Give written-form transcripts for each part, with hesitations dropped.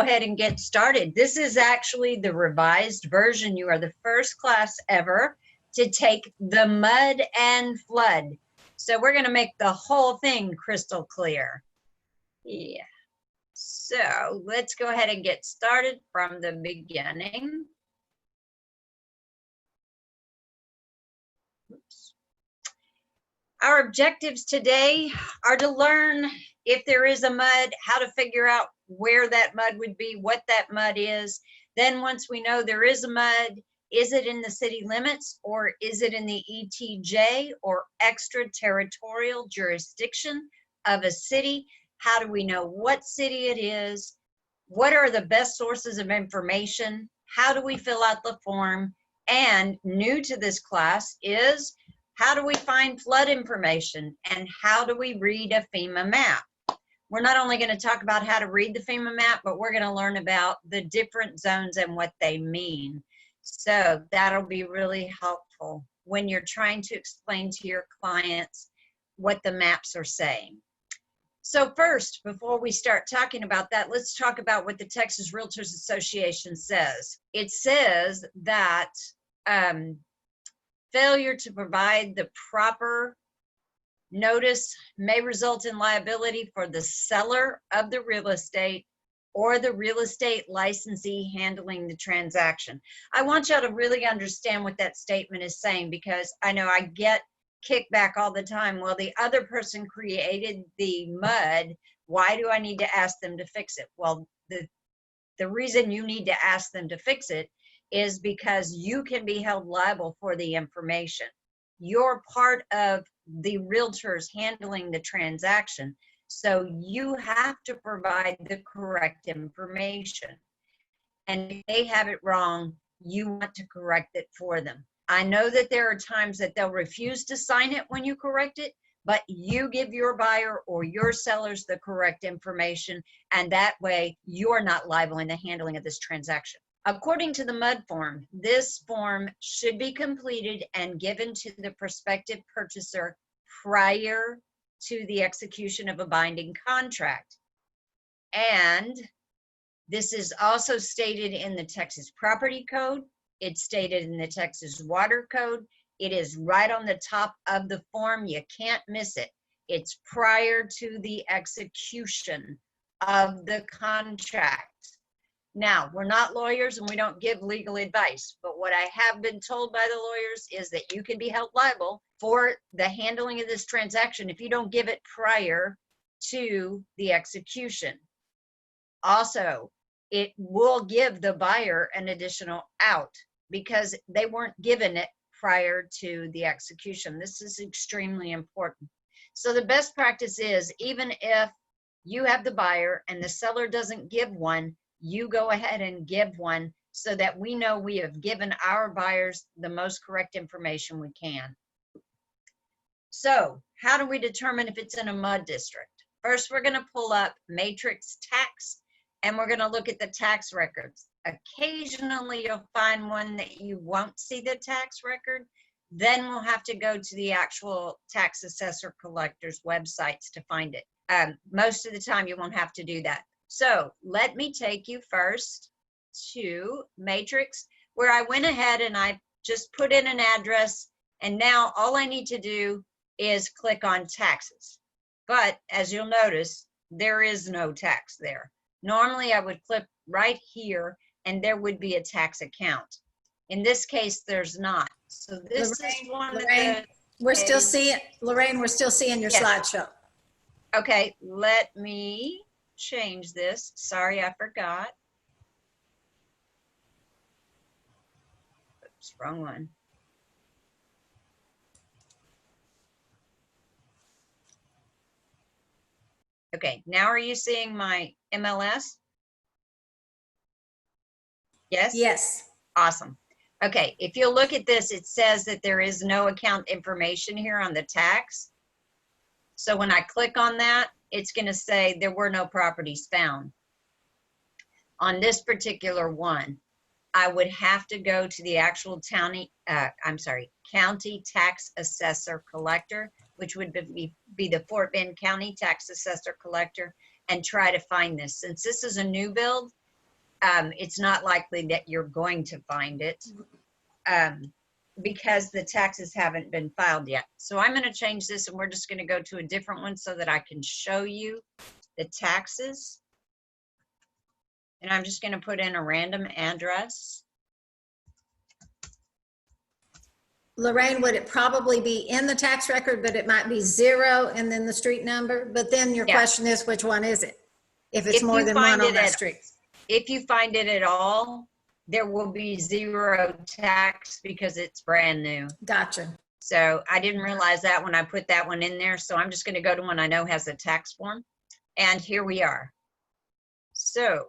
ahead and get started. This is actually the revised version. You are the first class ever to take the mud and flood. So we're going to make the whole thing crystal clear. Yeah. So let's go ahead and get started from the beginning. Oops. Our objectives today are to learn if there is a mud, how to figure out where that mud would be, what that mud is. Then once we know there is a mud, is it in the city limits or is it in the ETJ or extraterritorial jurisdiction of a city? How do we know what city it is? What are the best sources of information? How do we fill out the form? And new to this class is, how do we find flood information and how do we read a FEMA map? We're not only going to talk about how to read the FEMA map, but we're going to learn about the different zones and what they mean. So that'll be really helpful when you're trying to explain to your clients what the maps are saying. So first, before we start talking about that, let's talk about what the Texas Realtors Association says. It says that failure to provide the proper notice may result in liability for the seller of the real estate or the real estate licensee handling the transaction. I want y'all to really understand what that statement is saying, because I know I get kickback all the time. Well, the other person created the mud. Why do I need to ask them to fix it? Well, the reason you need to ask them to fix it is because you can be held liable for the information. You're part of the realtors handling the transaction, so you have to provide the correct information. And if they have it wrong, you want to correct it for them. I know that there are times that they'll refuse to sign it when you correct it, but you give your buyer or your sellers the correct information, and that way you're not liable in the handling of this transaction. According to the MUD form, this form should be completed and given to the prospective purchaser prior to the execution of a binding contract. And this is also stated in the Texas Property Code. It's stated in the Texas Water Code. It is right on the top of the form. You can't miss it. It's prior to the execution of the contract. Now, we're not lawyers and we don't give legal advice, but what I have been told by the lawyers is that you can be held liable for the handling of this transaction if you don't give it prior to the execution. Also, it will give the buyer an additional out because they weren't given it prior to the execution. This is extremely important. So the best practice is, even if you have the buyer and the seller doesn't give one, you go ahead and give one so that we know we have given our buyers the most correct information we can. So how do we determine if it's in a MUD district? First, we're going to pull up Matrix Tax and we're going to look at the tax records. Occasionally you'll find one that you won't see the tax record. Then we'll have to go to the actual tax assessor collector's websites to find it. Most of the time you won't have to do that. So let me take you first to Matrix, where I went ahead and I just put in an address, and now all I need to do is click on taxes. But as you'll notice, there is no tax there. Normally I would click right here and there would be a tax account. In this case, there's not. So this is one of the... We're still seeing, Lorraine, we're still seeing your slideshow. Okay, let me change this. Sorry, I forgot. Oops, wrong one. Okay, now are you seeing my MLS? Yes? Yes. Awesome. Okay, if you'll look at this, it says that there is no account information here on the tax. So when I click on that, it's going to say there were no properties found. On this particular one, I would have to go to the actual county tax assessor collector, which would be the Fort Bend County tax assessor collector, and try to find this. Since this is a new build, it's not likely that you're going to find it because the taxes haven't been filed yet. So I'm going to change this, and we're just going to go to a different one so that I can show you the taxes. And I'm just going to put in a random address. Lorraine, would it probably be in the tax record, but it might be 0 and then the street number? But then your question is, which one is it? If it's more than one on that street. If you find it at all, there will be 0 tax because it's brand new. Gotcha. So I didn't realize that when I put that one in there. So I'm just going to go to one I know has a tax form. And here we are. So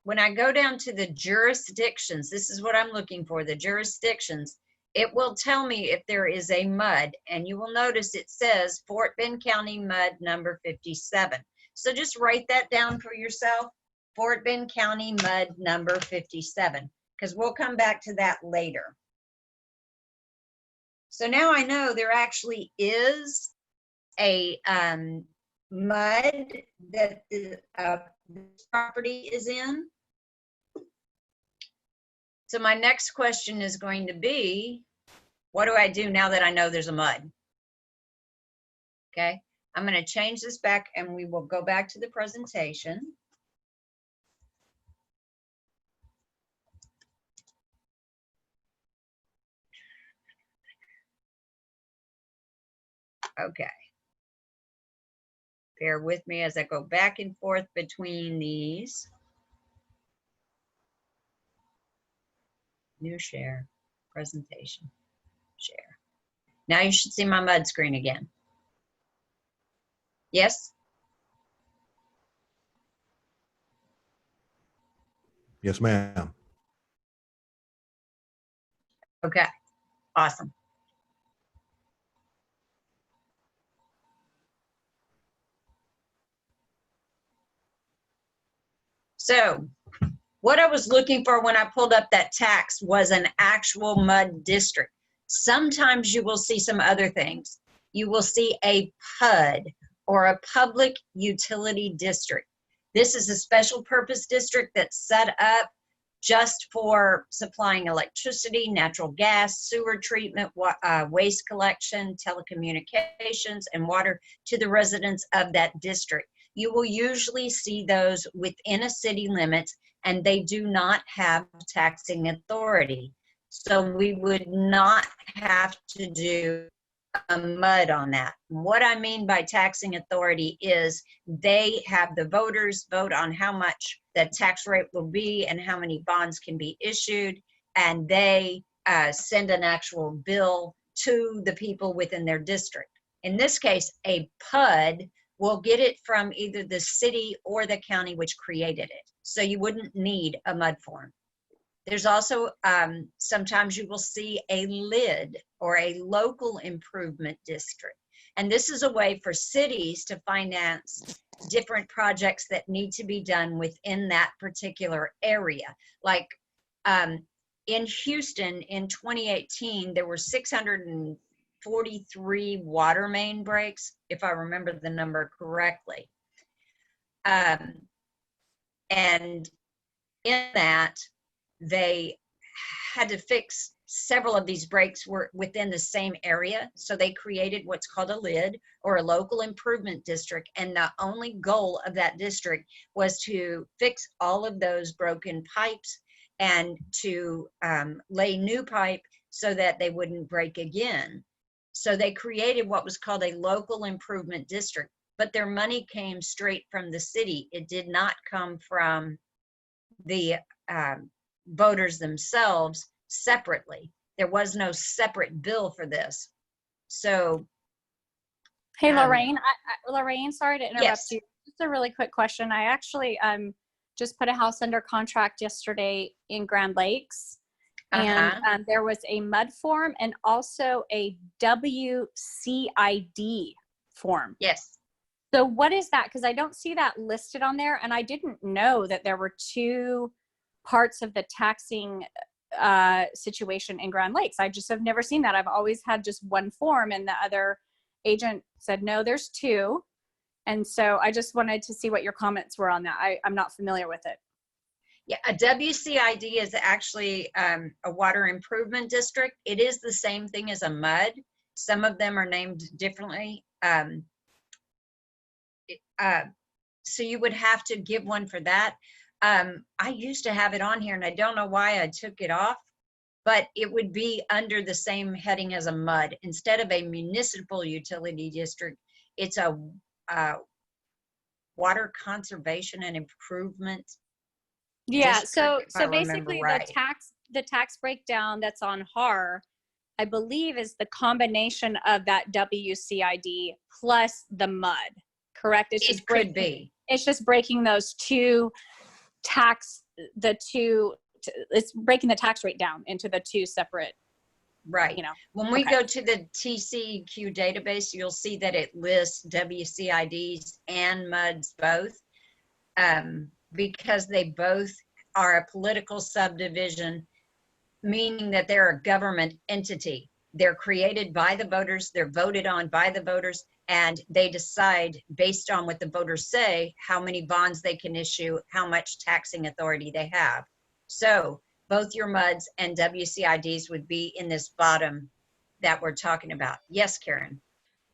when I go down to the jurisdictions, this is what I'm looking for, the jurisdictions. It will tell me if there is a MUD, and you will notice it says Fort Bend County MUD number 57. So just write that down for yourself, Fort Bend County MUD number 57, because we'll come back to that later. So now I know there actually is a MUD that this property is in. So my next question is going to be, what do I do now that I know there's a MUD? Okay, I'm going to change this back and we will go back to the presentation. Okay. Bear with me as I go back and forth between these. New share, presentation, share. Now you should see my MUD screen again. Yes? Yes, ma'am. Okay, awesome. So what I was looking for when I pulled up that tax was an actual MUD district. Sometimes you will see some other things. You will see a PUD, or a public utility district. This is a special purpose district that's set up just for supplying electricity, natural gas, sewer treatment, waste collection, telecommunications, and water to the residents of that district. You will usually see those within a city limits, and they do not have taxing authority. So we would not have to do a MUD on that. What I mean by taxing authority is they have the voters vote on how much the tax rate will be and how many bonds can be issued, and they send an actual bill to the people within their district. In this case, a PUD will get it from either the city or the county which created it. So you wouldn't need a MUD form. There's also, sometimes you will see a LID, or a local improvement district. And this is a way for cities to finance different projects that need to be done within that particular area. Like in Houston in 2018, there were 643 water main breaks, if I remember the number correctly. And in that, they had to fix several of these breaks were within the same area. So they created what's called a LID, or a local improvement district. And the only goal of that district was to fix all of those broken pipes and to lay new pipe so that they wouldn't break again. So they created what was called a local improvement district, but their money came straight from the city. It did not come from the voters themselves separately. There was no separate bill for this. So, hey, Lorraine, Lorraine, sorry to interrupt yes. you. Just a really quick question. I actually just put a house under contract yesterday in Grand Lakes, and there was a MUD form and also a WCID form. Yes. So what is that? Because I don't see that listed on there, and I didn't know that there were two parts of the taxing situation in Grand Lakes. I just have never seen that. I've always had just one form, and the other agent said, no, there's two. And so I just wanted to see what your comments were on that. I'm not familiar with it. Yeah, a WCID is actually a water improvement district. It is the same thing as a MUD. Some of them are named differently. So you would have to give one for that. I used to have it on here and I don't know why I took it off, but it would be under the same heading as a MUD. Instead of a municipal utility district, it's a water conservation and improvement. Yeah, district, if I so remember basically right. the tax breakdown that's on HAR, I believe, is the combination of that WCID plus the MUD, correct? It could be. It's just breaking those two it's breaking the tax rate down into the two separate, Right. you know. When we Okay. go to the TCQ database, you'll see that it lists WCIDs and MUDs both, because they both are a political subdivision, meaning that they're a government entity. They're created by the voters, they're voted on by the voters, and they decide based on what the voters say, how many bonds they can issue, how much taxing authority they have. So both your MUDs and WCIDs would be in this bottom that we're talking about. Yes, Karen?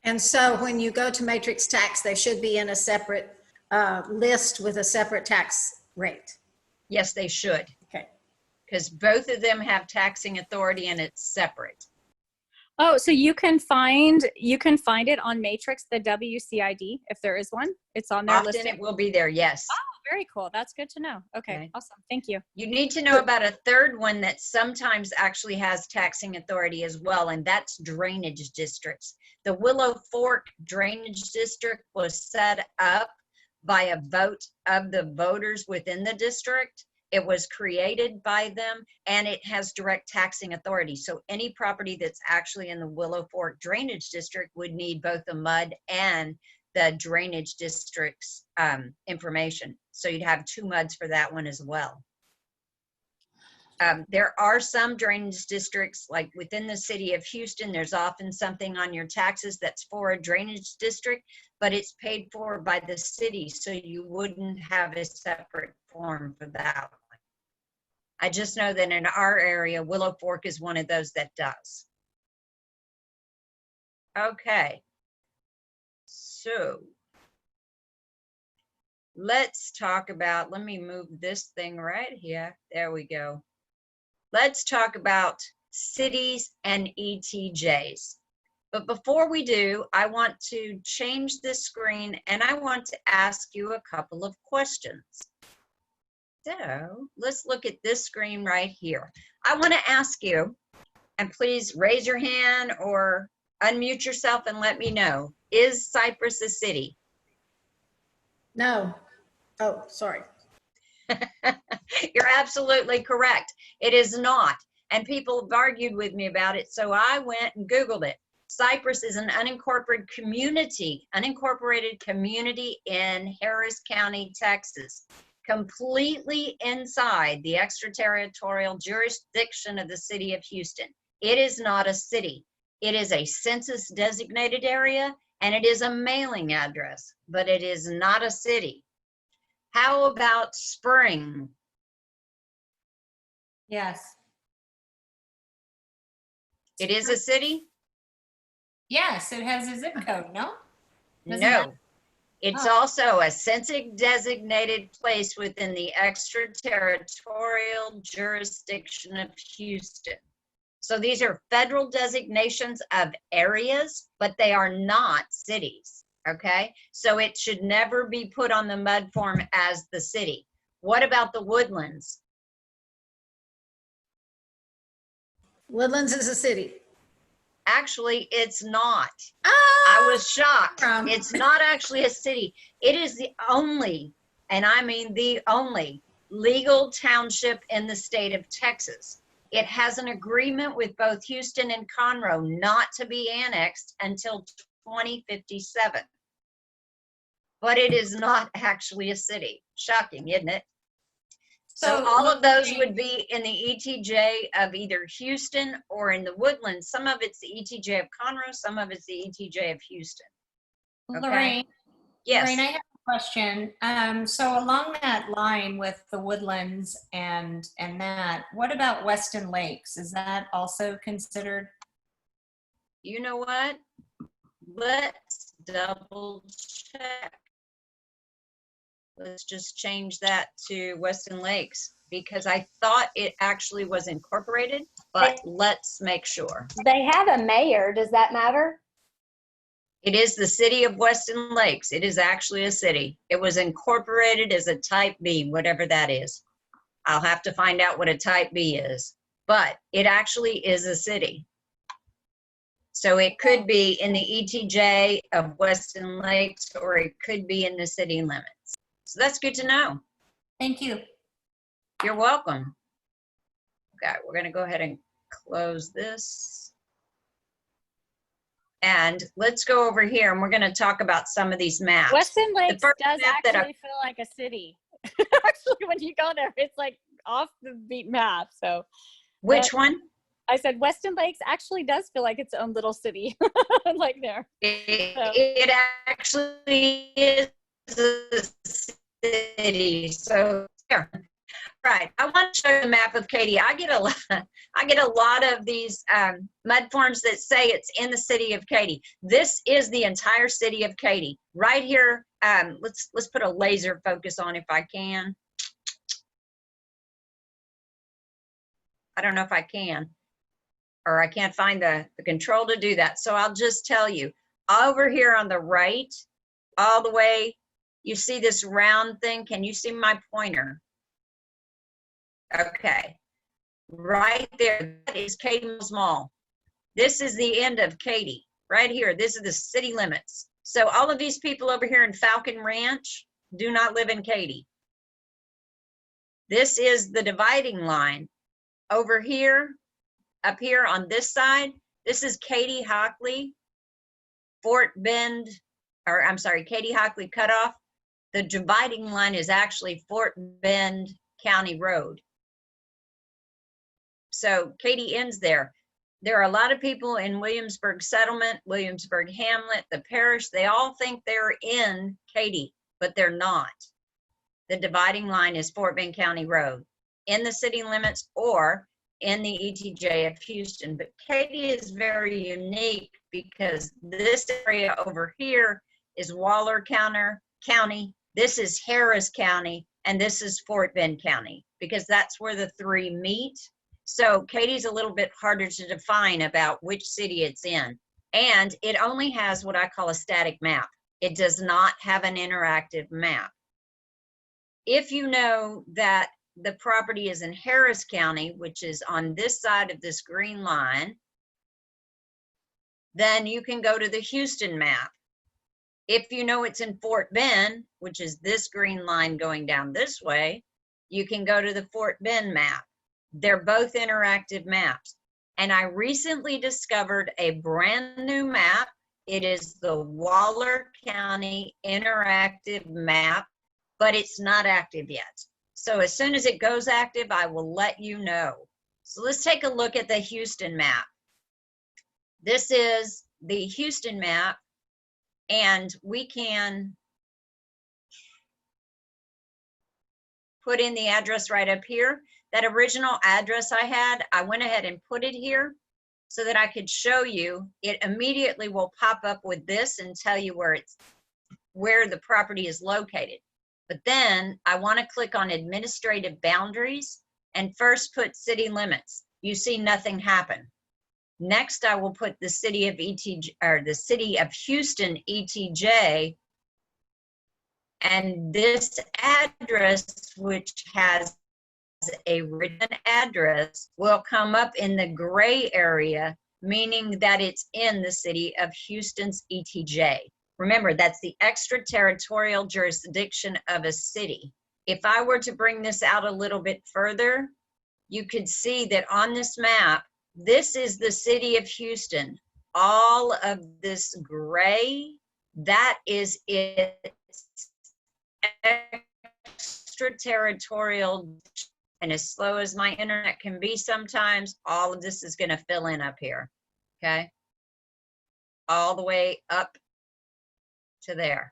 And so when you go to matrix tax, they should be in a separate list with a separate tax rate. Yes, they should, Okay. because both of them have taxing authority and it's separate. Oh, so you can find it on Matrix, the WCID, if there is one. It's on there Often listed. it will be there, yes. Oh, very cool. That's good to know. Okay, awesome. Thank you. You need to know about a third one that sometimes actually has taxing authority as well, and that's drainage districts. The Willow Fork Drainage District was set up by a vote of the voters within the district. It was created by them, and it has direct taxing authority. So any property that's actually in the Willow Fork Drainage District would need both the MUD and the drainage district's information. So you'd have two MUDs for that one as well. There are some drainage districts, like within the city of Houston, there's often something on your taxes that's for a drainage district, but it's paid for by the city, so you wouldn't have a separate form for that one. I just know that in our area, Willow Fork is one of those that does. Okay. So let's talk about, let me move this thing right here. There we go. Let's talk about cities and ETJs. But before we do, I want to change this screen and I want to ask you a couple of questions. So let's look at this screen right here. I want to ask you, and please raise your hand or unmute yourself and let me know, is Cypress a city? No. Oh, sorry. You're absolutely correct. It is not. And people have argued with me about it, so I went and Googled it. Cypress is an unincorporated community in Harris County, Texas, completely inside the extraterritorial jurisdiction of the city of Houston. It is not a city. It is a census designated area and it is a mailing address, but it is not a city. How about Spring? Yes. It is a city? Yes, it has a zip code, no? Doesn't No. that- It's Oh. also a census designated place within the extraterritorial jurisdiction of Houston. So these are federal designations of areas, but they are not cities, okay? So it should never be put on the MUD form as the city. What about the Woodlands? Woodlands is a city. Actually, it's not. Ah, I was shocked. From- It's not actually a city. It is the only, and I mean the only, legal township in the state of Texas. It has an agreement with both Houston and Conroe not to be annexed until 2057. But it is not actually a city. Shocking, isn't it? So all of those would be in the ETJ of either Houston or in the Woodlands. Some of it's the ETJ of Conroe, some of it's the ETJ of Houston. Okay. Lorraine, Lorraine, I Yes, have a question. So along that line with the woodlands and that, what about Weston Lakes? Is that also considered? you know what? Let's double check. Let's just change that to Weston Lakes because I thought it actually was incorporated, but let's make sure. They have a mayor. Does that matter? It is the city of Weston Lakes. It is actually a city. It was incorporated as a type B, whatever that is. I'll have to find out what a type B is, but it actually is a city. So it could be in the ETJ of Weston Lakes, or it could be in the city limits. So that's good to know. Thank you. You're welcome. Okay, we're gonna go ahead and close this. And let's go over here and we're gonna talk about some of these maps. Weston Lakes first does map that I- actually feel like a city. Actually, when you go there, it's like off the beat map. So Which one? I said Weston Lakes actually does feel like its own little city, like there. It actually is a city. So here, right. I want to show you a map of Katy. I get a lot of these mud forms that say it's in the city of Katy. This is the entire city of Katy. Right here. Let's put a laser focus on if I can. I don't know if I can. Or I can't find the control to do that. So I'll just tell you, over here on the right, all the way, you see this round thing? Can you see my pointer? Okay, right there, that is Katy Mills Mall. This is the end of Katy, right here. This is the city limits. So all of these people over here in Falcon Ranch do not live in Katy. This is the dividing line. Over here, up here on this side, this is Katy Hockley, Fort Bend, or I'm sorry, Katy Hockley Cutoff. The dividing line is actually Fort Bend County Road. So Katy ends there. There are a lot of people in Williamsburg Settlement, Williamsburg Hamlet, the parish, they all think they're in Katy, but they're not. The dividing line is Fort Bend County Road in the city limits or in the ETJ of Houston. But Katy is very unique because this area over here is Waller County, this is Harris County, and this is Fort Bend County, because that's where the three meet. So Katy's a little bit harder to define about which city it's in. And it only has what I call a static map. It does not have an interactive map. If you know that the property is in Harris County, which is on this side of this green line, then you can go to the Houston map. If you know it's in Fort Bend, which is this green line going down this way, you can go to the Fort Bend map. They're both interactive maps. And I recently discovered a brand new map. It is the Waller County interactive map, but it's not active yet. So as soon as it goes active, I will let you know. So let's take a look at the Houston map. This is the Houston map, and we can put in the address right up here. That original address I had, I went ahead and put it here so that I could show you. It immediately will pop up with this and tell you where the property is located. But then I want to click on administrative boundaries and first put city limits. You see nothing happen. Next, I will put the city of ETJ, or the city of Houston ETJ, and this address, which has a written address, will come up in the gray area, meaning that it's in the city of Houston's ETJ. Remember, that's the extraterritorial jurisdiction of a city. If I were to bring this out a little bit further, you could see that on this map, this is the city of Houston. All of this gray, that is its extraterritorial. And as slow as my internet can be sometimes, all of this is going to fill in up here, okay? All the way up to there.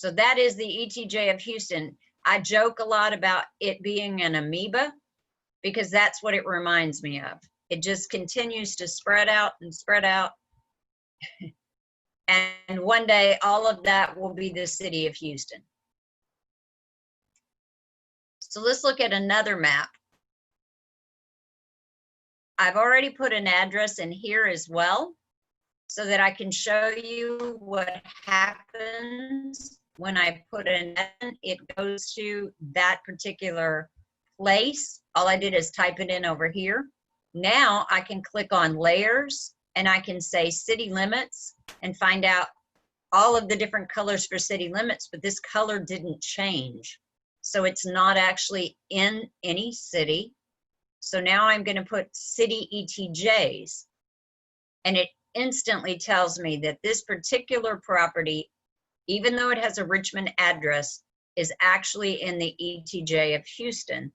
So that is the ETJ of Houston. I joke a lot about it being an amoeba because that's what it reminds me of. It just continues to spread out and spread out. And one day, all of that will be the city of Houston. So let's look at another map. I've already put an address in here as well, so that I can show you what happens when I put it goes to that particular place. All I did is type it in over here. Now I can click on layers and I can say city limits and find out all of the different colors for city limits, but this color didn't change. So it's not actually in any city. So now I'm going to put city ETJs, and it instantly tells me that this particular property, even though it has a Richmond address, is actually in the ETJ of Houston,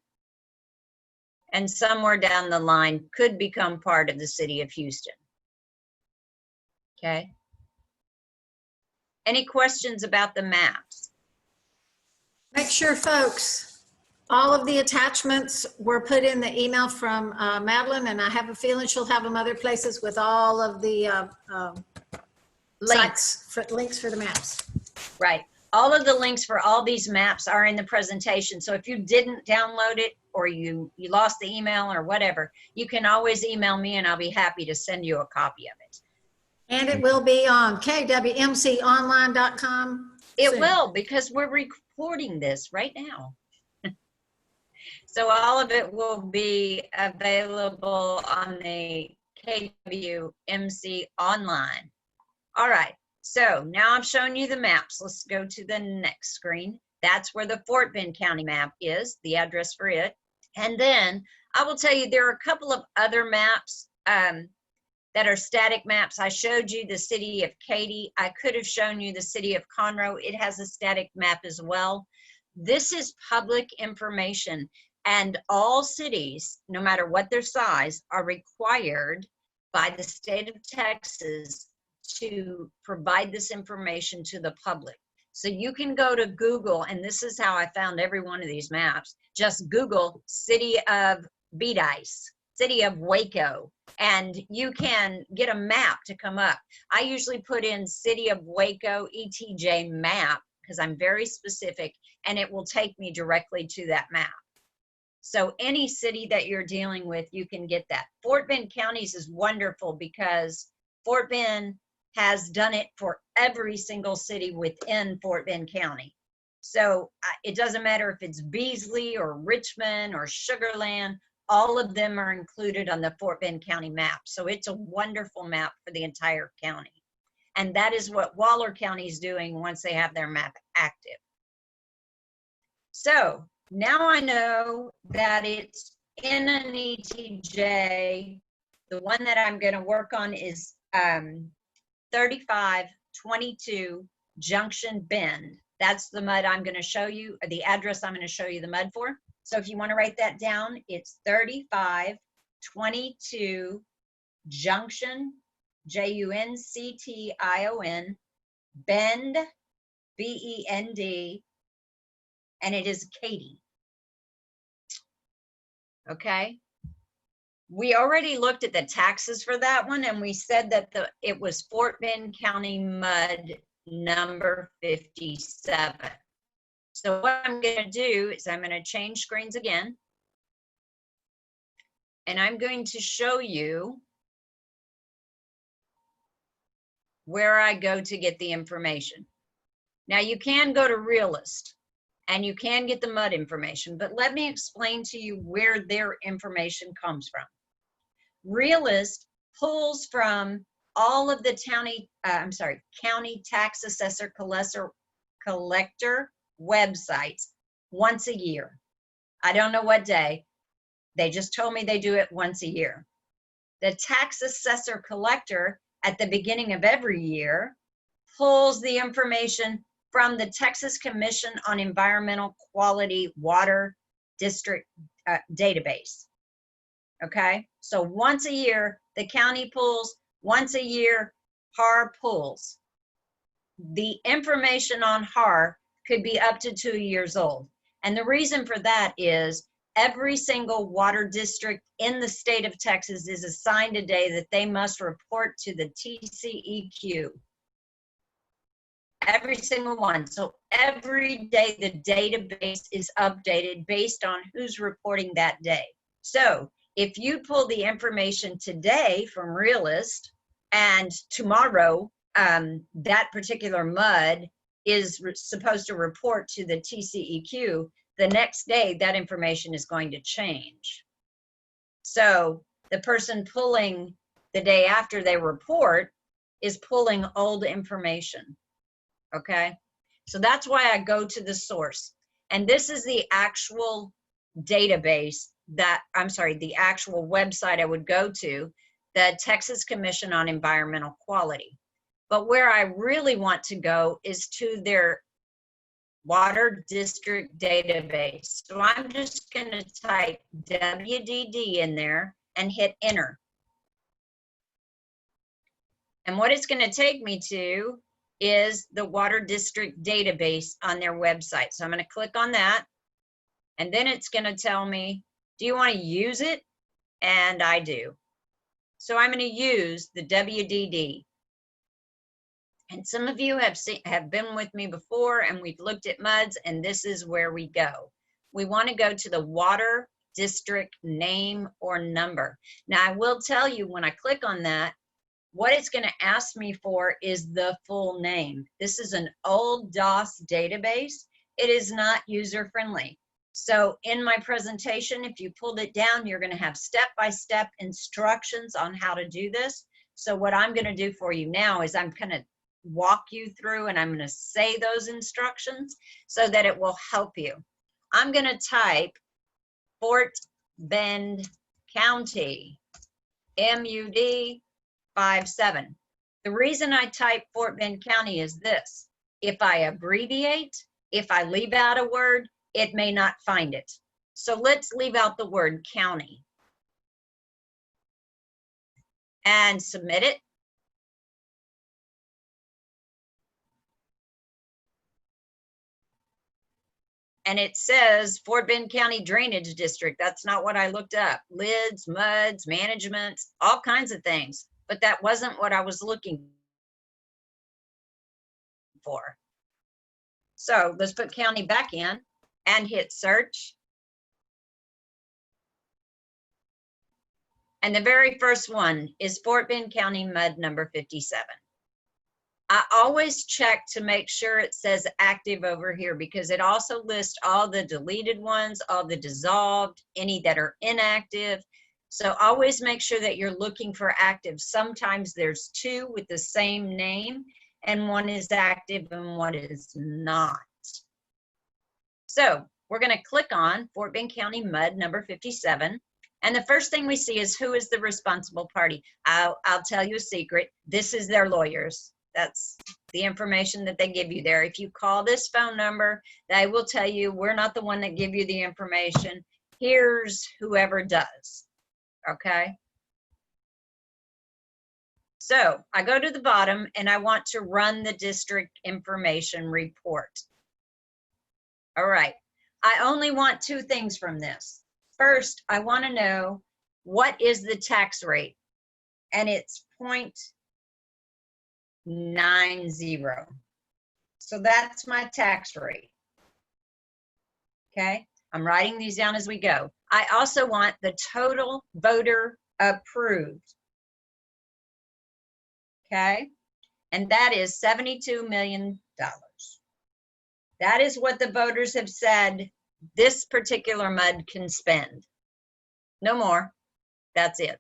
and somewhere down the line could become part of the city of Houston. Okay. Any questions about the maps? Make sure, folks, all of the attachments were put in the email from Madeline, and I have a feeling she'll have them other places with all of the links for the maps. Right. All of the links for all these maps are in the presentation. So if you didn't download it or you lost the email or whatever, you can always email me and I'll be happy to send you a copy of it. And it will be on kwmconline.com. It will, because we're recording this right now. So all of it will be available on the KWMC online. All right. So now I've shown you the maps. Let's go to the next screen. That's where the Fort Bend County map is, the address for it. And then I will tell you there are a couple of other maps that are static maps. I showed you the city of Katy. I could have shown you the city of Conroe. It has a static map as well. This is public information, and all cities, no matter what their size, are required by the state of Texas to provide this information to the public. So you can go to Google, and this is how I found every one of these maps. Just Google city of Bedice, city of Waco, and you can get a map to come up. I usually put in city of Waco ETJ map because I'm very specific, and it will take me directly to that map. So any city that you're dealing with, you can get that. Fort Bend Counties is wonderful because Fort Bend has done it for every single city within Fort Bend County. So it doesn't matter if it's Beasley or Richmond or Sugar Land, all of them are included on the Fort Bend County map. So it's a wonderful map for the entire county. And that is what Waller County is doing once they have their map active. So now I know that it's in an ETJ. The one that I'm going to work on is 3522 Junction Bend. That's the mud I'm going to show you, or the address I'm going to show you the mud for. So if you want to write that down, it's 3522 Junction, Junction, Bend, Bend, and it is Katy. Okay. We already looked at the taxes for that one, and we said that it was Fort Bend County MUD number 57. So what I'm going to do is I'm going to change screens again, and I'm going to show you where I go to get the information. Now you can go to Realist and you can get the MUD information, but let me explain to you where their information comes from. Realist pulls from all of the county tax assessor collector websites once a year. I don't know what day. They just told me they do it once a year. The tax assessor collector at the beginning of every year pulls the information from the Texas Commission on Environmental Quality Water District database. Okay, so once a year, the county pulls, once a year, HAR pulls. the information on HAR could be up to 2 years old. And the reason for that is every single water district in the state of Texas is assigned a day that they must report to the TCEQ. Every single one. So every day the database is updated based on who's reporting that day. So if you pull the information today from Realist and tomorrow that particular mud is supposed to report to the TCEQ, the next day that information is going to change. So the person pulling the day after they report is pulling old information. Okay, so that's why I go to the source. And this is the actual database that, I'm sorry, the actual website I would go to, the Texas Commission on Environmental Quality. But where I really want to go is to their water district database. So I'm just going to type WDD in there and hit enter. And what it's going to take me to is the water district database on their website. So I'm going to click on that, and then it's going to tell me, do you want to use it? And I do. So I'm going to use the WDD. And some of you have been with me before, and we've looked at MUDs, and this is where we go. We want to go to the water district name or number. Now I will tell you, when I click on that, what it's going to ask me for is the full name. This is an old DOS database. It is not user-friendly. So in my presentation, if you pulled it down, you're going to have step-by-step instructions on how to do this. So what I'm going to do for you now is I'm going to walk you through, and I'm going to say those instructions so that it will help you. I'm going to type Fort Bend County, MUD 57. The reason I type Fort Bend County is this: if I abbreviate, if I leave out a word, it may not find it. So let's leave out the word county and submit it. And it says Fort Bend County Drainage District. That's not what I looked up. Lids, MUDs, management, all kinds of things. But that wasn't what I was looking for. So let's put county back in and hit search. And the very first one is Fort Bend County MUD number 57. I always check to make sure it says active over here, because it also lists all the deleted ones, all the dissolved, any that are inactive. So always make sure that you're looking for active. Sometimes there's two with the same name, and one is active and one is not. So we're going to click on Fort Bend County MUD number 57. And the first thing we see is who is the responsible party. I'll tell you a secret. This is their lawyers. That's the information that they give you there. If you call this phone number, they will tell you, we're not the one that give you the information. Here's whoever does. Okay. So I go to the bottom and I want to run the district information report. All right. I only want two things from this. First, I want to know what is the tax rate, and it's 0.90. So that's my tax rate. Okay. I'm writing these down as we go. I also want the total voter approved. Okay. And that is $72 million. That is what the voters have said this particular MUD can spend. No more. That's it.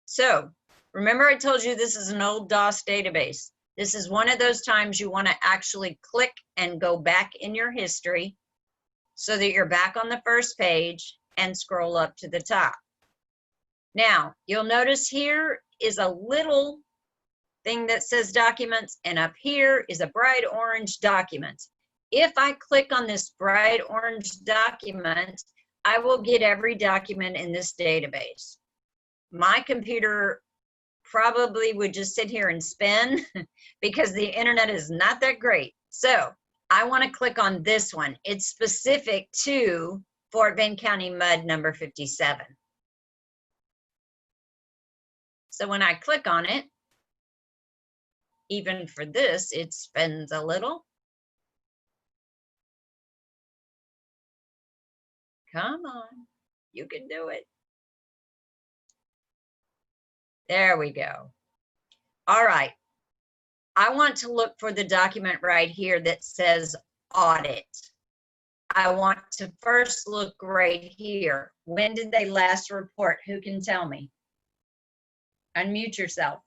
So remember I told you this is an old DOS database. This is one of those times you want to actually click and go back in your history so that you're back on the first page and scroll up to the top. Now, you'll notice here is a little thing that says documents, and up here is a bright orange document. If I click on this bright orange document, I will get every document in this database. My computer probably would just sit here and spin because the internet is not that great. So I want to click on this one. It's specific to Fort Bend County MUD number 57. So when I click on it, even for this, it spins a little. Come on, you can do it. There we go. All right. I want to look for the document right here that says audit. I want to first look right here. When did they last report? Who can tell me? Unmute yourself.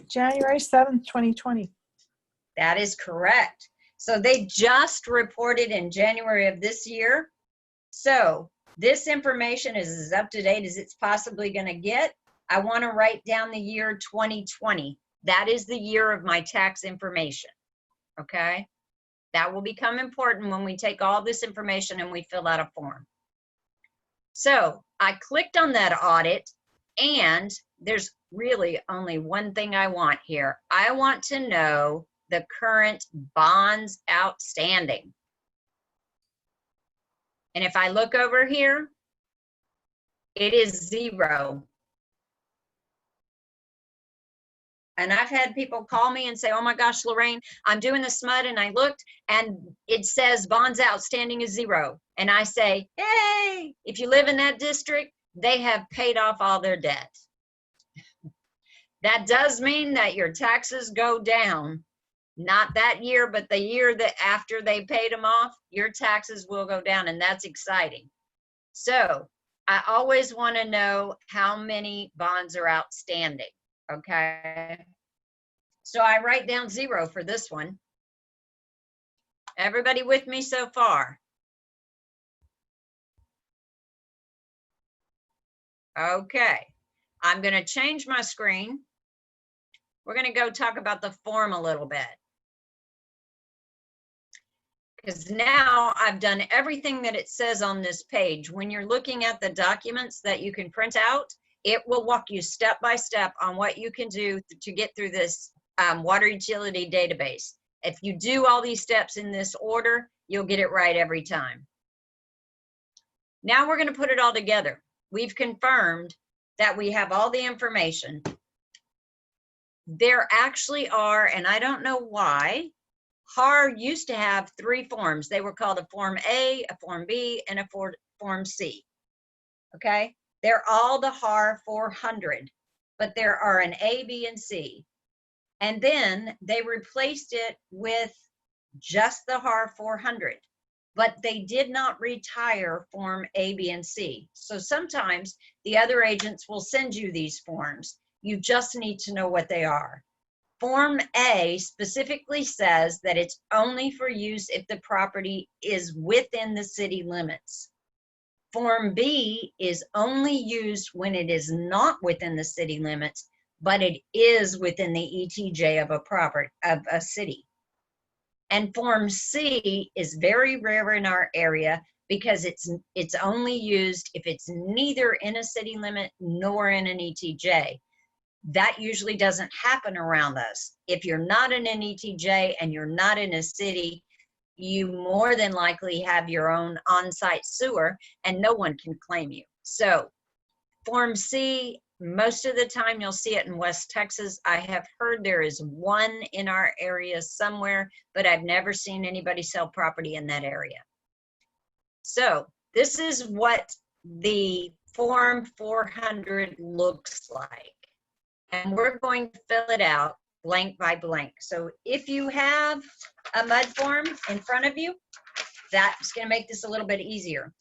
January 7th, 2020. That is correct. So they just reported in January of this year. So this information is as up to date as it's possibly going to get. I want to write down the year 2020. That is the year of my tax information. Okay? That will become important when we take all this information and we fill out a form. So I clicked on that audit, and there's really only one thing I want here. I want to know the current bonds outstanding. And if I look over here, it is 0. And I've had people call me and say, oh my gosh, Lorraine, I'm doing the SMUD and I looked and it says bonds outstanding is 0. And I say, hey, if you live in that district, they have paid off all their debt. That does mean that your taxes go down. Not that year, but the year that after they paid them off, your taxes will go down, and that's exciting. So I always want to know how many bonds are outstanding. Okay, so I write down 0 for this one. Everybody with me so far? Okay, I'm going to change my screen. We're going to go talk about the form a little bit. Because now I've done everything that it says on this page. When you're looking at the documents that you can print out, it will walk you step by step on what you can do to get through this water utility database. If you do all these steps in this order, you'll get it right every time. Now we're going to put it all together. We've confirmed that we have all the information. There actually are, and I don't know why, HAR used to have 3 forms. They were called a Form A, a Form B, and a Form C. Okay? They're all the HAR 400, but there are an A, B, and C. And then they replaced it with just the HAR 400, but they did not retire Form A, B, and C. So sometimes the other agents will send you these forms. You just need to know what they are. Form A specifically says that it's only for use if the property is within the city limits. Form B is only used when it is not within the city limits, but it is within the ETJ of a property, of a city. And Form C is very rare in our area because it's only used if it's neither in a city limit nor in an ETJ. That usually doesn't happen around us. If you're not in an ETJ and you're not in a city, you more than likely have your own on-site sewer and no one can claim you. So Form C, most of the time you'll see it in West Texas. I have heard there is one in our area somewhere, but I've never seen anybody sell property in that area. So this is what the Form 400 looks like. And we're going to fill it out blank by blank. So if you have a MUD form in front of you, that's going to make this a little bit easier.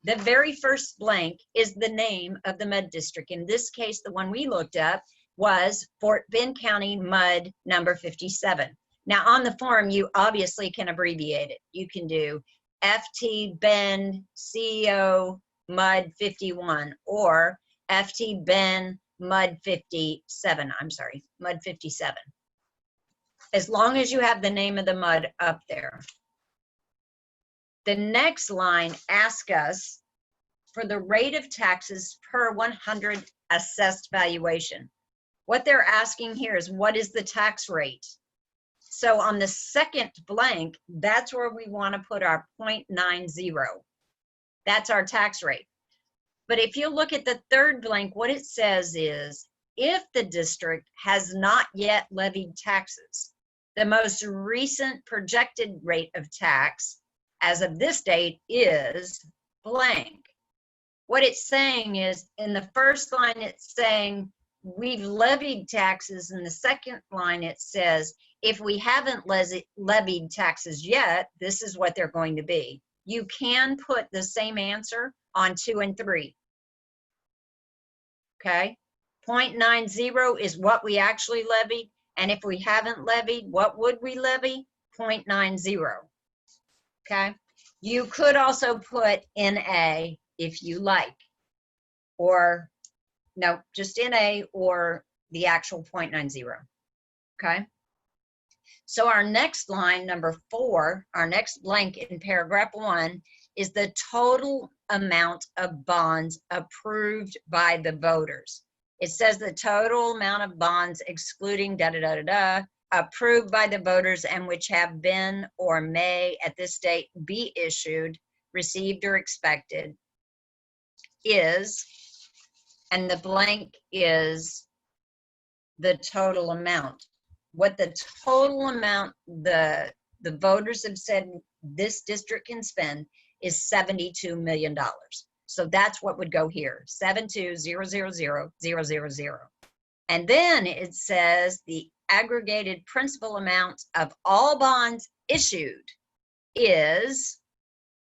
The very first blank is the name of the MUD district. In this case, the one we looked up was Fort Bend County MUD number 57. Now on the form, you obviously can abbreviate it. You can do FT Bend CO MUD 51 or FT Bend MUD 57, I'm sorry, MUD 57. As long as you have the name of the MUD up there. The next line asks us for the rate of taxes per 100 assessed valuation. What they're asking here is, what is the tax rate? So on the second blank, that's where we want to put our 0.90. That's our tax rate. But if you look at the third blank, what it says is, if the district has not yet levied taxes, the most recent projected rate of tax as of this date is blank. What it's saying is, in the first line, it's saying we've levied taxes. In the second line, it says, if we haven't levied taxes yet, this is what they're going to be. You can put the same answer on 2 and 3. Okay? 0.90 is what we actually levied. And if we haven't levied, what would we levy? 0.90. Okay? You could also put NA if you like. Or, no, just NA or the actual 0.90. Okay? So our next line, number 4, our next blank in paragraph 1, is the total amount of bonds approved by the voters. It says the total amount of bonds excluding approved by the voters and which have been or may at this date be issued, received, or expected is, and the blank is the total amount. What the total amount the voters have said this district can spend is $72 million. So that's what would go here, 72,000,000. And then it says the aggregated principal amount of all bonds issued is,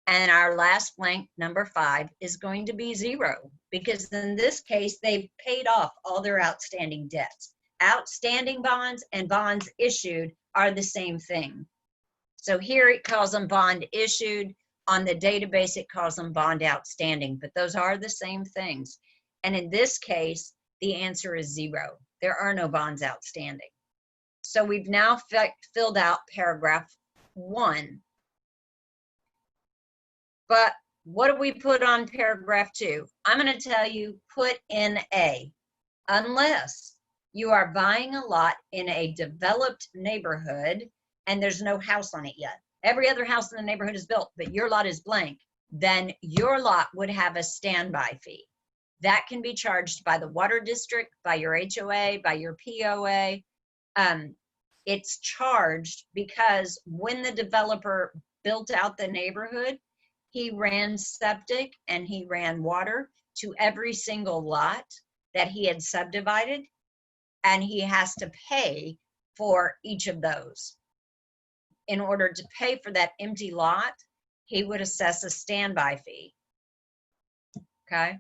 and our last blank, number 5, is going to be 0, because in this case, they've paid off all their outstanding debts. Outstanding bonds and bonds issued are the same thing. So here it calls them bond issued. On the database, it calls them bond outstanding, but those are the same things. And in this case, the answer is 0. There are no bonds outstanding. So we've now filled out paragraph 1. But what do we put on paragraph 2? I'm going to tell you, put in A, unless you are buying a lot in a developed neighborhood and there's no house on it yet. Every other house in the neighborhood is built, but your lot is blank. Then your lot would have a standby fee. That can be charged by the water district, by your HOA, by your POA. It's charged because when the developer built out the neighborhood, he ran septic and he ran water to every single lot that he had subdivided. And he has to pay for each of those. In order to pay for that empty lot, he would assess a standby fee. Okay?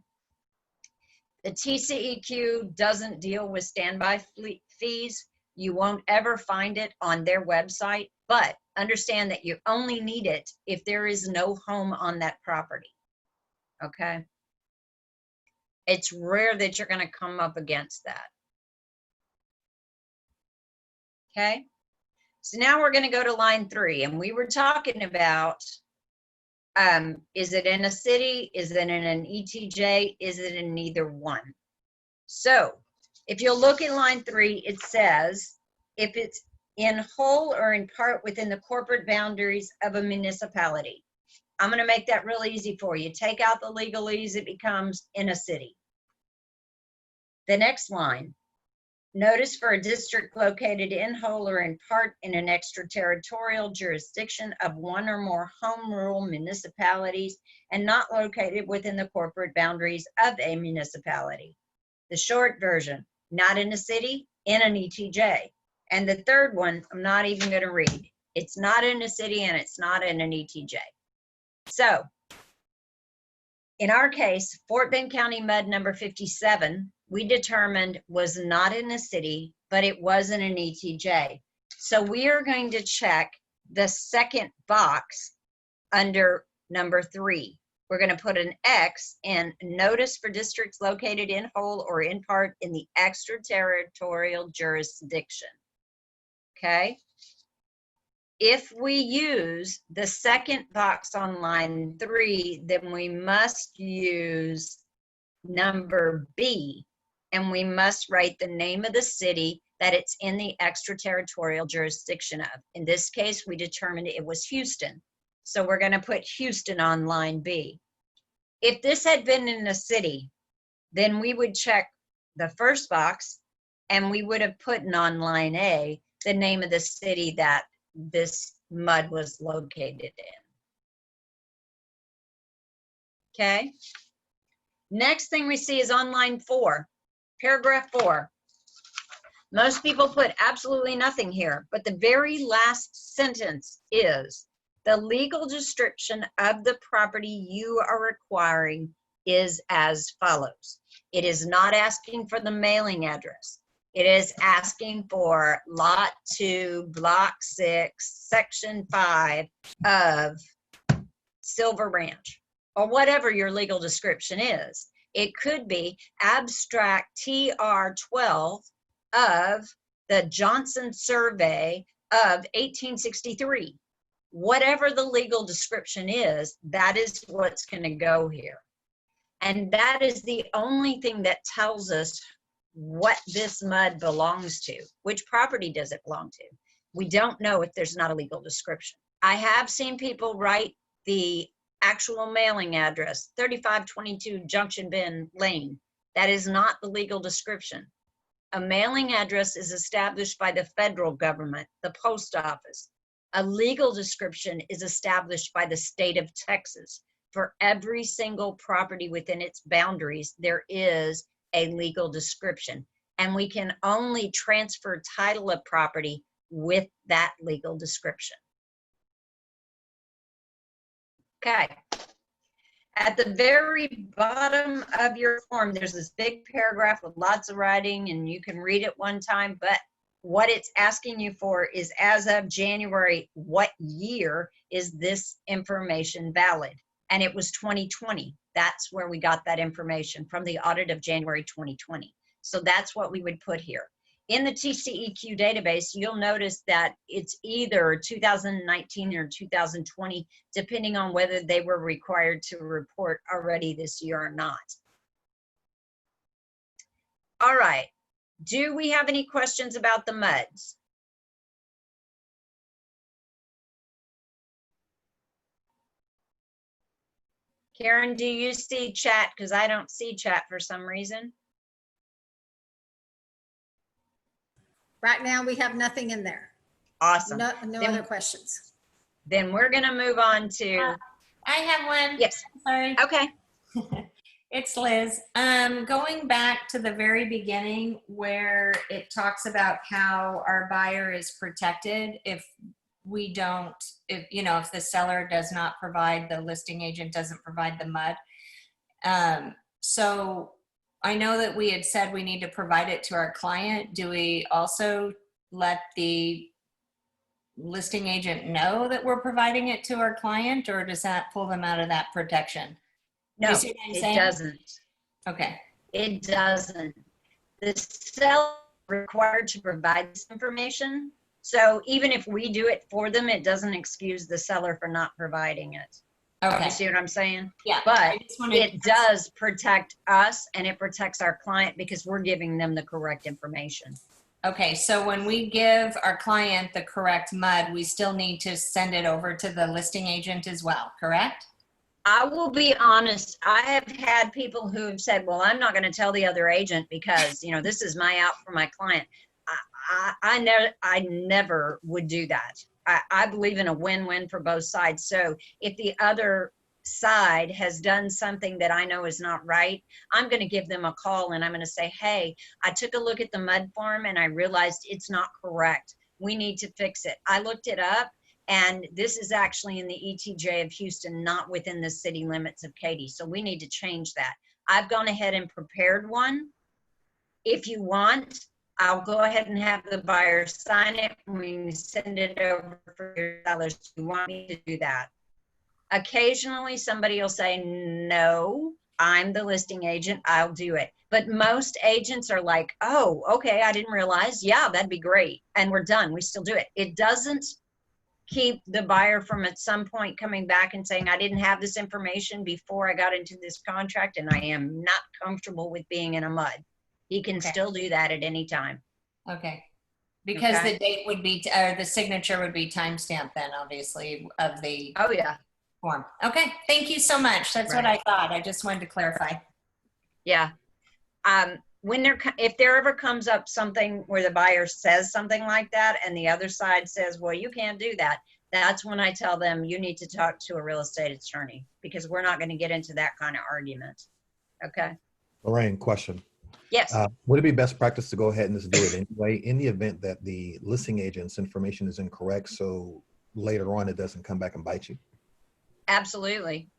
The TCEQ doesn't deal with standby fees. You won't ever find it on their website, but understand that you only need it if there is no home on that property. Okay? It's rare that you're going to come up against that. Okay, so now we're going to go to line 3, and we were talking about, is it in a city? Is it in an ETJ? Is it in neither one? So if you'll look at line 3, it says, if it's in whole or in part within the corporate boundaries of a municipality. I'm going to make that real easy for you. Take out the legalese, it becomes in a city. The next line. Notice for a district located in whole or in part in an extraterritorial jurisdiction of one or more home rule municipalities and not located within the corporate boundaries of a municipality. The short version, not in a city, in an ETJ. And the third one, I'm not even going to read. It's not in a city and it's not in an ETJ. So, in our case, Fort Bend County MUD number 57, we determined was not in a city, but it was in an ETJ. So we are going to check the second box under number 3. We're going to put an X in notice for districts located in whole or in part in the extraterritorial jurisdiction. Okay? If we use the second box on line 3, then we must use number B, and we must write the name of the city that it's in the extraterritorial jurisdiction of. In this case, we determined it was Houston. So we're going to put Houston on line B. If this had been in a city, then we would check the first box and we would have put on line A the name of the city that this mud was located in. Okay. Next thing we see is on line 4, paragraph 4. Most people put absolutely nothing here, but the very last sentence is, the legal description of the property you are requiring is as follows. It is not asking for the mailing address. It is asking for lot 2, block 6, section 5 of Silver Ranch, or whatever your legal description is. It could be abstract TR 12 of the Johnson Survey of 1863. Whatever the legal description is, that is what's going to go here. And that is the only thing that tells us what this mud belongs to. Which property does it belong to? We don't know if there's not a legal description. I have seen people write the actual mailing address, 3522 Junction Bend Lane. That is not the legal description. A mailing address is established by the federal government, the post office. A legal description is established by the state of Texas. For every single property within its boundaries, there is a legal description. And we can only transfer title of property with that legal description. Okay. At the very bottom of your form, there's this big paragraph with lots of writing, and you can read it one time, but what it's asking you for is, as of January, what year is this information valid? And it was 2020. That's where we got that information, from the audit of January 2020. So that's what we would put here. In the TCEQ database, you'll notice that it's either 2019 or 2020, depending on whether they were required to report already this year or not. All right. Do we have any questions about the MUDs? Karen, do you see chat? Because I don't see chat for some reason. Right now, we have nothing in there. Awesome. No Then- other questions. Then we're going to move on to, I have one. yes. Sorry. Okay. It's Liz. Going back to the very beginning where it talks about how our buyer is protected if we don't, if the seller does not provide, the listing agent doesn't provide the mud. So I know that we had said we need to provide it to our client. Do we also let the listing agent know that we're providing it to our client, or does that pull them out of that protection? No, You see what I'm it saying? doesn't. Okay. It doesn't. The seller is required to provide this information. So even if we do it for them, it doesn't excuse the seller for not providing it. Okay. You see what I'm saying? Yeah. But I just wanted it does protect us, and it protects our client because we're giving them the correct information. Okay, so when we give our client the correct mud, we still need to send it over to the listing agent as well, correct? I will be honest, I have had people who have said, well, I'm not going to tell the other agent because, this is my out for my client. I never would do that. I believe in a win-win for both sides. So if the other side has done something that I know is not right, I'm going to give them a call and I'm going to say, hey, I took a look at the mud form and I realized it's not correct. We need to fix it. I looked it up, and this is actually in the ETJ of Houston, not within the city limits of Katy. So we need to change that. I've gone ahead and prepared one. If you want, I'll go ahead and have the buyer sign it. We can send it over for your sellers. Do you want me to do that? Occasionally somebody will say, no, I'm the listing agent, I'll do it. But most agents are like, oh, okay, I didn't realize. Yeah, that'd be great. And we're done. We still do it. It doesn't keep the buyer from at some point coming back and saying, I didn't have this information before I got into this contract and I am not comfortable with being in a mud. He can Okay. still do that at any time. Okay. Because Okay. the date would be, or the signature would be timestamped then, obviously, of the Oh, yeah. form. Okay, thank you so much. That's what I thought. I just wanted to clarify. Yeah. If there ever comes up something where the buyer says something like that and the other side says, well, you can't do that, that's when I tell them you need to talk to a real estate attorney, because we're not going to get into that kind of argument. Okay. Lorraine, question. Yes. Would it be best practice to go ahead and just do it anyway in the event that the listing agent's information is incorrect, so later on it doesn't come back and bite you? Absolutely.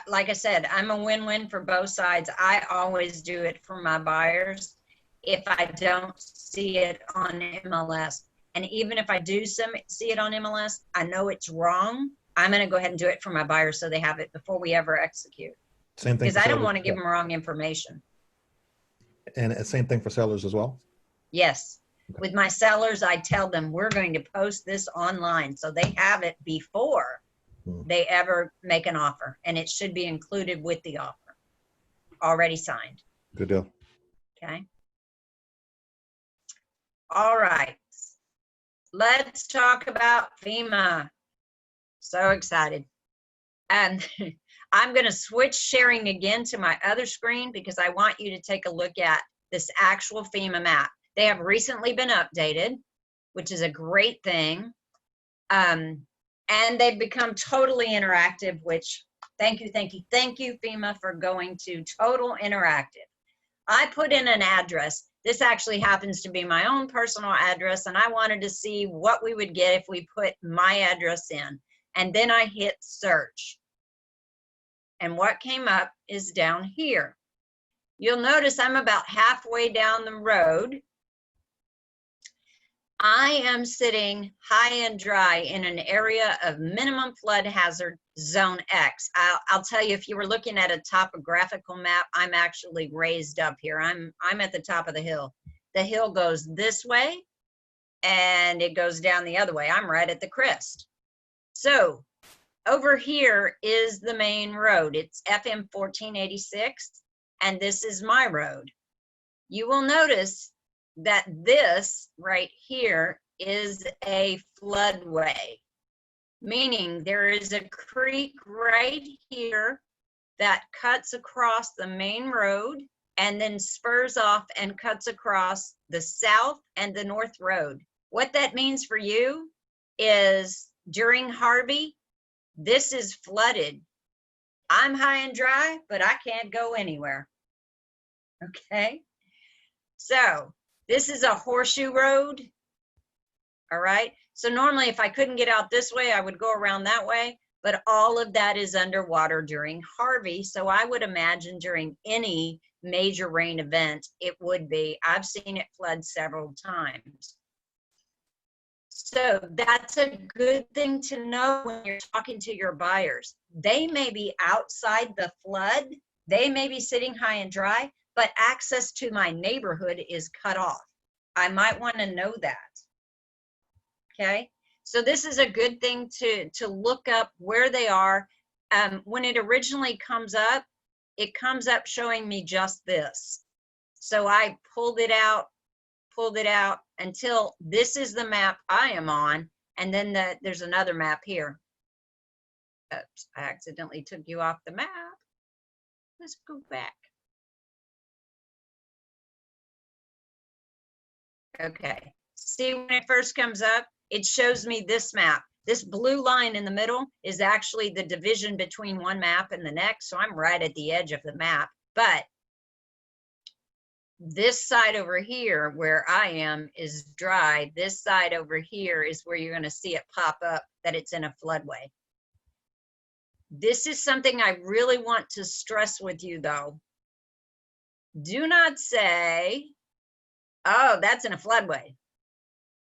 Like I said, I'm a win-win for both sides. I always do it for my buyers if I don't see it on MLS. And even if I do see it on MLS, I know it's wrong. I'm going to go ahead and do it for my buyers so they have it before we ever execute. Same thing. Because I don't want to give them wrong information. And same thing for sellers as well? Yes. With my sellers, I tell them we're going to post this online so they have it before they ever make an offer, and it should be included with the offer already signed. Good deal. Okay. All right. Let's talk about FEMA. So excited. And I'm going to switch sharing again to my other screen because I want you to take a look at this actual FEMA map. They have recently been updated, which is a great thing. And they've become totally interactive, which thank you, FEMA, for going to total interactive. I put in an address. This actually happens to be my own personal address, and I wanted to see what we would get if we put my address in. And then I hit search. And what came up is down here. You'll notice I'm about halfway down the road. I am sitting high and dry in an area of minimum flood hazard zone X. I'll tell you, if you were looking at a topographical map, I'm actually raised up here. I'm at the top of the hill. The hill goes this way and it goes down the other way. I'm right at the crest. So over here is the main road. It's FM 1486, and this is my road. You will notice that this right here is a floodway, meaning there is a creek right here that cuts across the main road and then spurs off and cuts across the south and the north road. What that means for you is during Harvey, this is flooded. I'm high and dry, but I can't go anywhere. Okay, so this is a horseshoe road. All right, so normally if I couldn't get out this way, I would go around that way, but all of that is underwater during Harvey. So I would imagine during any major rain event, it would be. I've seen it flood several times. So that's a good thing to know when you're talking to your buyers. They may be outside the flood, they may be sitting high and dry, but access to my neighborhood is cut off. I might want to know that. Okay, so this is a good thing to look up where they are. When it originally comes up, it comes up showing me just this. So I pulled it out until this is the map I am on, and then there's another map here. Oops, I accidentally took you off the map. Let's go back. Okay, see when it first comes up, it shows me this map. This blue line in the middle is actually the division between one map and the next, so I'm right at the edge of the map. But this side over here where I am is dry. This side over here is where you're going to see it pop up that it's in a floodway. This is something I really want to stress with you though. Do not say, oh, that's in a floodway.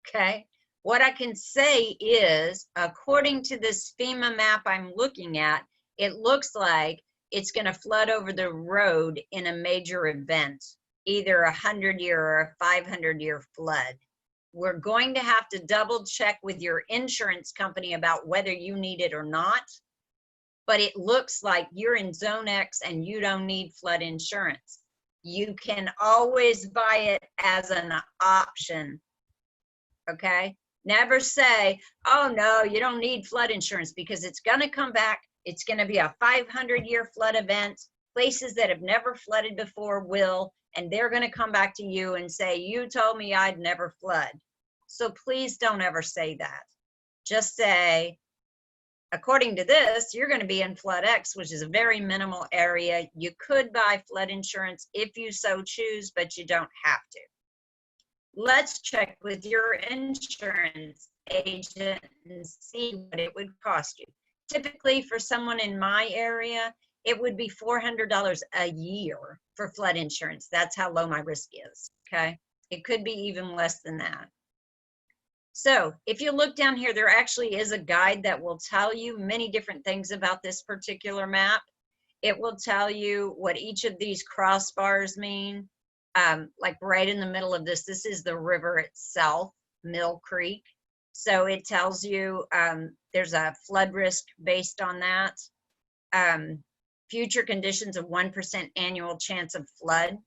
Okay. What I can say is, according to this FEMA map I'm looking at, it looks like it's going to flood over the road in a major event, either a 100-year or a 500-year flood. we're going to have to double check with your insurance company about whether you need it or not. But it looks like you're in Zone X and you don't need flood insurance. You can always buy it as an option, okay? Never say, oh no, you don't need flood insurance, because it's gonna come back. It's gonna be a 500-year flood event. Places that have never flooded before will, and they're gonna come back to you and say, you told me I'd never flood. So please don't ever say that. Just say, according to this, you're going to be in flood X, which is a very minimal area. You could buy flood insurance if you so choose, but you don't have to. Let's check with your insurance agent and see what it would cost you. Typically, for someone in my area, it would be $400 a year for flood insurance. That's how low my risk is, okay? It could be even less than that. So if you look down here, there actually is a guide that will tell you many different things about this particular map. It will tell you what each of these crossbars mean. Like right in the middle of this is the river itself, Mill Creek. So it tells you there's a flood risk based on that. Future conditions of 1% annual chance of flood.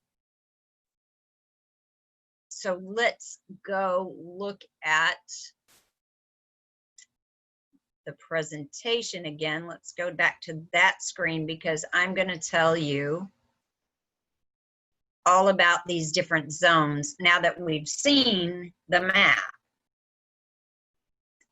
So let's go look at the presentation again. Let's go back to that screen, because I'm going to tell you all about these different zones now that we've seen the map.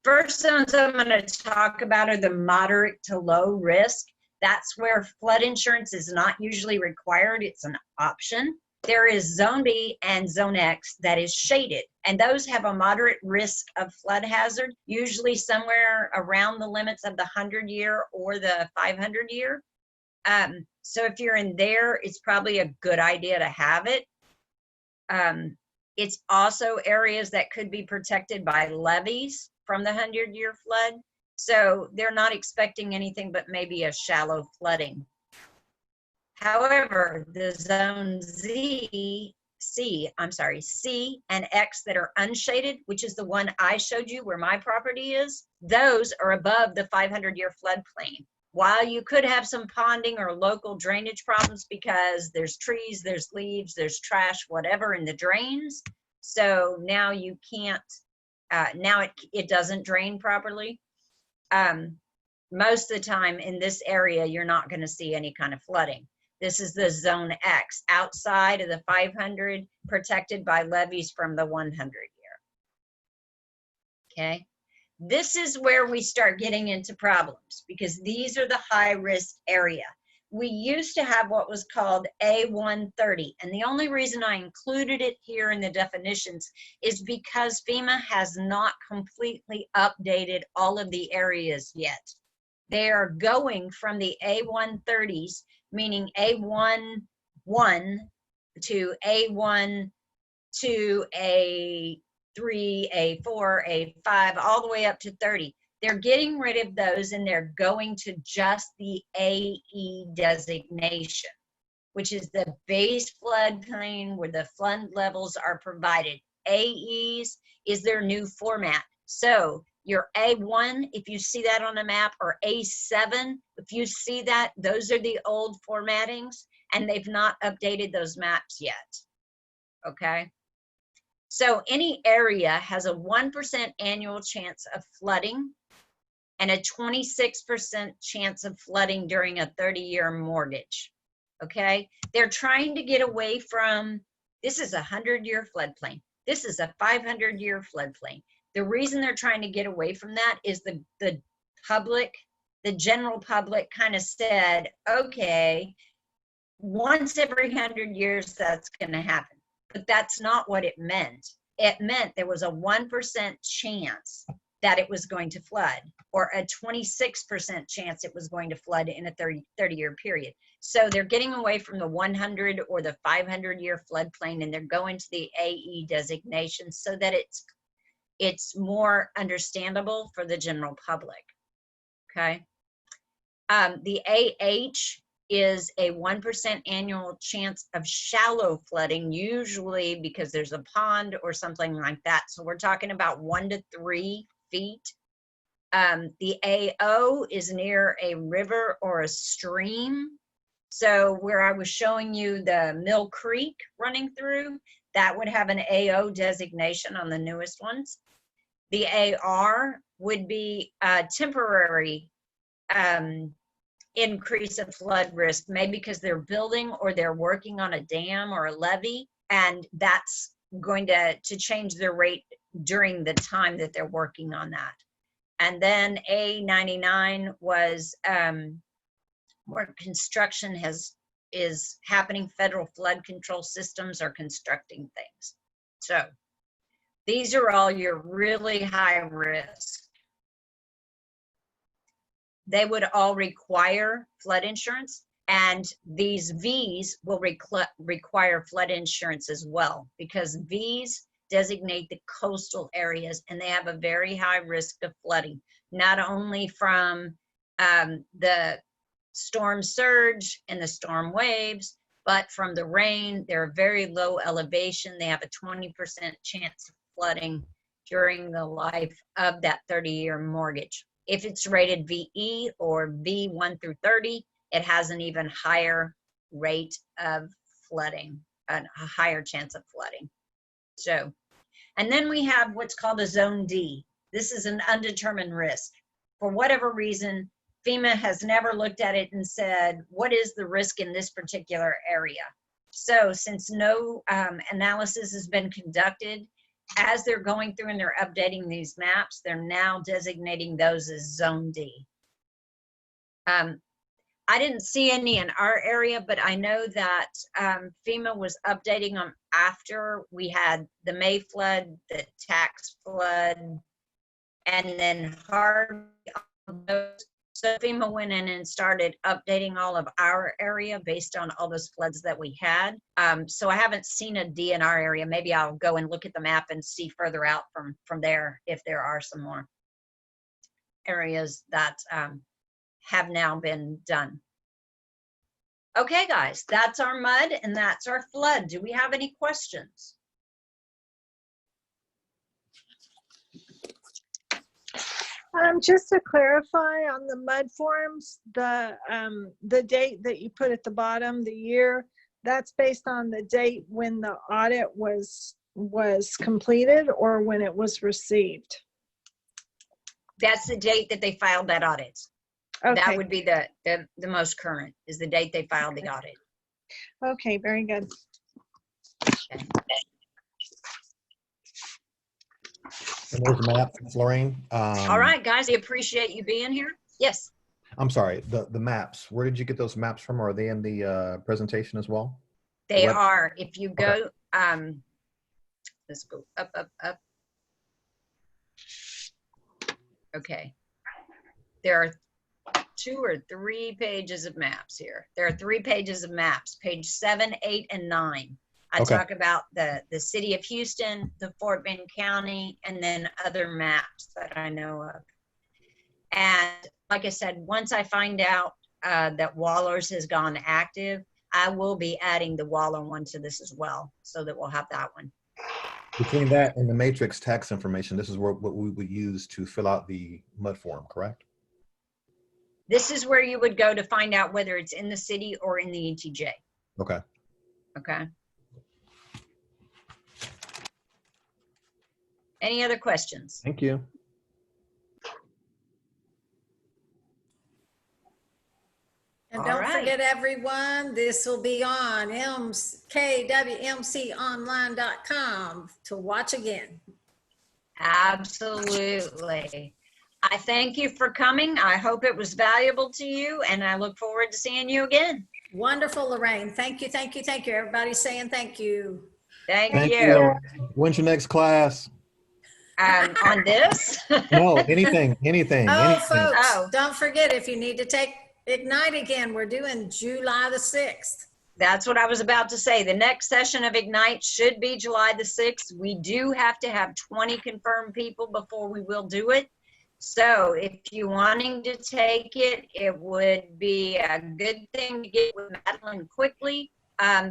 First zones I'm going to talk about are the moderate to low risk. That's where flood insurance is not usually required. It's an option. There is Zone B and Zone X that is shaded, and those have a moderate risk of flood hazard, usually somewhere around the limits of the 100-year or the 500-year. So if you're in there, it's probably a good idea to have it. It's also areas that could be protected by levees from the 100-year flood. So they're not expecting anything but maybe a shallow flooding. However, the zone C and X that are unshaded, which is the one I showed you where my property is, those are above the 500-year floodplain. While you could have some ponding or local drainage problems because there's trees, there's leaves, there's trash, whatever in the drains, so now you can't, now it doesn't drain properly. Most of the time in this area, you're not going to see any kind of flooding. This is the Zone X, outside of the 500, protected by levees from the 100-year. Okay, this is where we start getting into problems, because these are the high-risk area. We used to have what was called A130, and the only reason I included it here in the definitions is because FEMA has not completely updated all of the areas yet. They are going from the A130s, meaning A1-1 to A1 to A3, A4, A5, all the way up to 30. They're getting rid of those and they're going to just the AE designation, which is the base floodplain where the flood levels are provided. AEs is their new format. So your A1, if you see that on a map, or A7, if you see that, those are the old formattings, and they've not updated those maps yet, okay? So any area has a 1% annual chance of flooding and a 26% chance of flooding during a 30-year mortgage, okay? They're trying to get away from, this is a 100-year floodplain. This is a 500-year floodplain. The reason they're trying to get away from that is the public, the general public kind of said, okay, once every 100 years that's going to happen. But that's not what it meant. It meant there was a 1% chance that it was going to flood, or a 26% chance it was going to flood in a 30-year period. So they're getting away from the 100 or the 500-year floodplain, and they're going to the AE designation so that it's more understandable for the general public, okay? The AH is a 1% annual chance of shallow flooding, usually because there's a pond or something like that. So we're talking about 1 to 3 feet. The AO is near a river or a stream. So where I was showing you the Mill Creek running through, that would have an AO designation on the newest ones. The AR would be a temporary increase of flood risk, maybe because they're building or they're working on a dam or a levee, and that's going to change their rate during the time that they're working on that. And then A99 was where construction is happening. Federal flood control systems are constructing things. So these are all your really high risk. They would all require flood insurance, and these Vs will require flood insurance as well, because Vs designate the coastal areas and they have a very high risk of flooding, not only from the storm surge and the storm waves, but from the rain. They're very low elevation. They have a 20% chance of flooding during the life of that 30-year mortgage. If it's rated VE or V1 through 30, it has an even higher rate of flooding, a higher chance of flooding. So, and then we have what's called a Zone D. This is an undetermined risk. For whatever reason, FEMA has never looked at it and said, what is the risk in this particular area? So since no analysis has been conducted, as they're going through and they're updating these maps, they're now designating those as Zone D. I didn't see any in our area, but I know that FEMA was updating them after we had the May flood, the tax flood, and then Harvey. So FEMA went in and started updating all of our area based on all those floods that we had. So I haven't seen a D in our area. Maybe I'll go and look at the map and see further out from there if there are some more areas that have now been done. Okay, guys, that's our mud and that's our flood. Do we have any questions? Just to clarify on the mud forms, the date that you put at the bottom, the year, that's based on the date when the audit was completed or when it was received? That's the date that they filed that audit. Okay. That would be the most current, is the date they filed the audit. Okay, very good. Okay. And those maps, Lorraine. All right, guys, I appreciate you being here. Yes. I'm sorry, the maps, where did you get those maps from? Are they in the presentation as well? They What? are. If you go, let's go up, up, up. Okay. There are 2 or 3 pages of maps here. There are 3 pages of maps, page 7, 8, and 9. I Okay. talk about the city of Houston, the Fort Bend County, and then other maps that I know of. And like I said, once I find out that Waller's has gone active, I will be adding the Waller one to this as well, so that we'll have that one. Between that and the matrix tax information, this is what we would use to fill out the mud form, correct? This is where you would go to find out whether it's in the city or in the ETJ. Okay. Okay. Any other questions? Thank you. And All don't right. forget, everyone, this will be on kwmconline.com to watch again. Absolutely. I thank you for coming. I hope it was valuable to you, and I look forward to seeing you again. Wonderful, Lorraine. Thank you, thank you, thank you. Everybody's saying thank you. Thank Thank you. you. When's your next class? On this? No, anything. Oh, anything. folks, Oh. don't forget, if you need to take Ignite again, we're doing July the 6th. That's what I was about to say. The next session of Ignite should be July the 6th. We do have to have 20 confirmed people before we will do it. So if you're wanting to take it, it would be a good thing to get with Madeline quickly.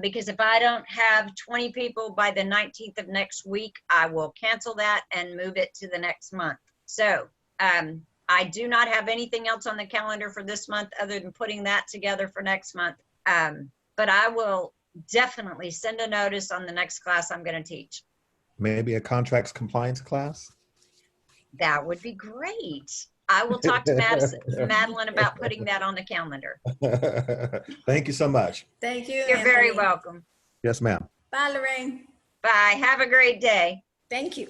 Because if I don't have 20 people by the 19th of next week, I will cancel that and move it to the next month. So I do not have anything else on the calendar for this month other than putting that together for next month. But I will definitely send a notice on the next class I'm going to teach. Maybe a contracts compliance class? That would be great. I will talk to Madeline about putting that on the calendar. Thank you so much. Thank you, You're very Anthony. welcome. Yes, ma'am. Bye, Lorraine. Bye. Have a great day. Thank you.